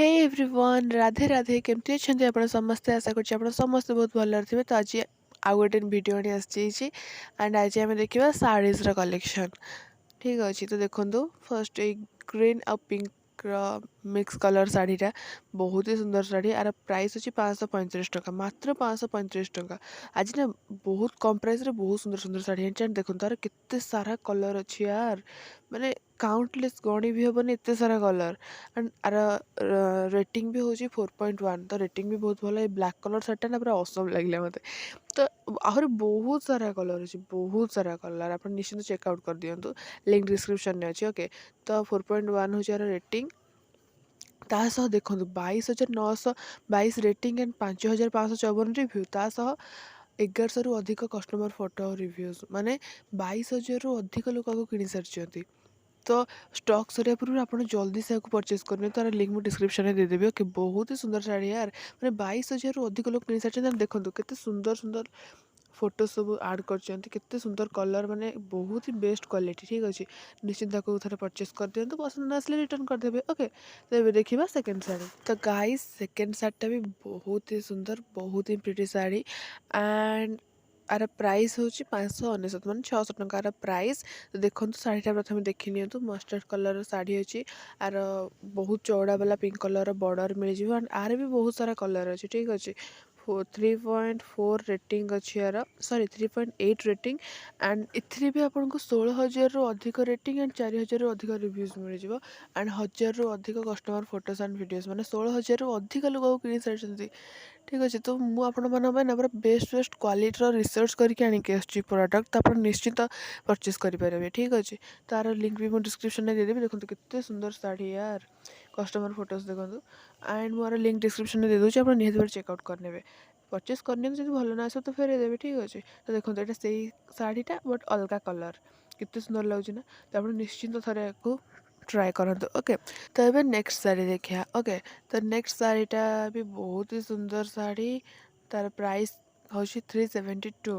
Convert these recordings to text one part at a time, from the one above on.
Hey everyone Radhe Radhe केमती अच्छा आप समस्ते आशा कर समस्ते बहुत भल थे। तो आज आउ गोटे भिड आसी एंड आज आम देखा साड़ीज कलेक्शन ठीक अच्छे। तो देखो फर्स्ट ग्रीन आ पिंक मिक्स कलर शाढ़ीटा बहुत ही सुंदर शाढ़ी आर प्राइस अच्छी 535 टका मात्र 535 टका। आज ना बहुत कम प्राइस रे बहुत सुंदर सुंदर शाढ़ी आनी देखो तार केते सारा कलर अच्छी यार माने काउंटलेस गणी भी हेनी एत सारा कलर एंड आर रेटिंग भी हूँ 4.1 तो रेटिंग भी बहुत भल। ब्लैक कलर शार्टा ना पूरा असम लगे मत तो आहरी बहुत सारा कलर अच्छे बहुत सारा कलर आप निश्चिंत चेकआउट कर दिंतु लिंक डिस्क्रिप्शन में अच्छे ओके। तो 4.1 हूँ रेटिंग तासह देखो 22,922 रेटिंग एंड 5,554 रिव्यू तासह 1100 रु अधिक कस्टमर फोटो रिव्यूज माने 22,000 रु अधिक लोक किणी सारी। तो स्टॉक सरिया पूर्व आप जल्दी से परचेज करनी तार लिंक मुझे डिस्क्रिप्शन में देदेवी ओके। बहुत ही सुंदर शाढ़ी यार मैंने 22,000 रु अधिक लोग किणी सारी देखो केते सुंदर सुंदर फोटो सब आड कर सुंदर कलर माने बहुत ही बेस्ट क्वालिटी ठीक अच्छे। निश्चिंत थे परचेज कर दिखाँ पसंद आसले रिटर्न करदे ओके। तो ये देखा सेकेंड शाढ़ी। तो गाइस सेकेंड शाढ़ीटा भी बहुत ही सुंदर बहुत ही pretty sari and our price हूँ 599 मान 600 टकर प्राइस। तो देखो शाढ़ीटा प्रथम देखी नि मस्टर्ड कलर शाढ़ी अच्छी आर बहुत चौड़ा वाला पिंक कलर बॉर्डर मिल जाए एंड आर भी बहुत सारा कलर अच्छे ठीक अच्छे। 3.4 रेटिंग अच्छी यार सॉरी 3.8 रेटिंग एंड इथिरे भी आपको 16,000 रु अधिक रेटिंग एंड 4,000 रु अधिक रिव्यूज मिल जाए एंड 1,000 रु अधिक कस्टमर फोटोज एंड वीडियोस माने 16,000 रु अधिक लोग किणी सारी ठीक अच्छे। तो मुझे ना पूरा बेस्ट क्वालिटीर रिसर्च करके आनिक आसुच्छी प्रोडक्ट तो आप निश्चित परचेज करेंगे ठीक अच्छे। तार लिंक भी मुझे डिस्क्रिप्शन में देदेवी देखो केते सुंदर शाढ़ी यार कस्टमर फोटोज देखो एंड मोर लिंक डिस्क्रिप्शन में दे दूँ आप निहत चेकआउट करने परचेज करने जो भल ना आस तो फेर देवे ठीक अच्छे। तो देखो यहाँ से शाढ़ीटा बट अलग कलर केते सुंदर लगे ना तो आप निश्चिंत थे आपको ट्राए करते ओके। तो ये नेक्स्ट शाढ़ी देखा ओके। तो नेक्स्ट शाढ़ीटा भी बहुत ही सुंदर शाढ़ी तार प्राइस हूँ 372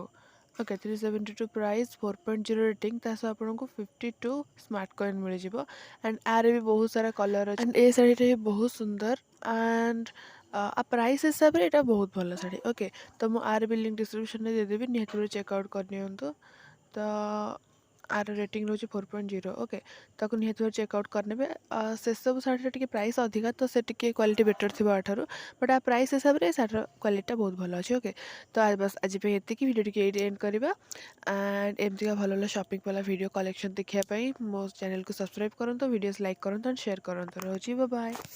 ओके 372 प्राइस 4.0 रेटिंग तास आपको 52 स्मार्ट कॉइन मिल जाए एंड आर भी बहुत सारा कलर अच्छे एंड ए शाढ़ीटा भी बहुत सुंदर एंड आ प्राइस हिसाब से यहाँ बहुत भल शाढ़ी ओके। तो मुझे आर भी लिंक डिस्क्रिप्शन में देदेवी निहत चेकआउट करनी तो आर रेटिंग रोचे 4.0 ओके। ताको निहत चेकआउट करने से सब शाढ़ी प्राइस अधिका तो से क्वालिटी बेटर थी आठार बट आ प्राइस हिसाब से शाढ़ीर क्वालिटी बहुत भल अच्छे ओके। तो आज बस आज ये भिडियो टी एंड करवा एंड एमती भल भल शॉपिंग वाला वीडियो कलेक्शन देखापी मो चैनल को सब्सक्राइब करूँ वीडियोस लाइक करूँ एंड शेयर करूँ रोची बाय।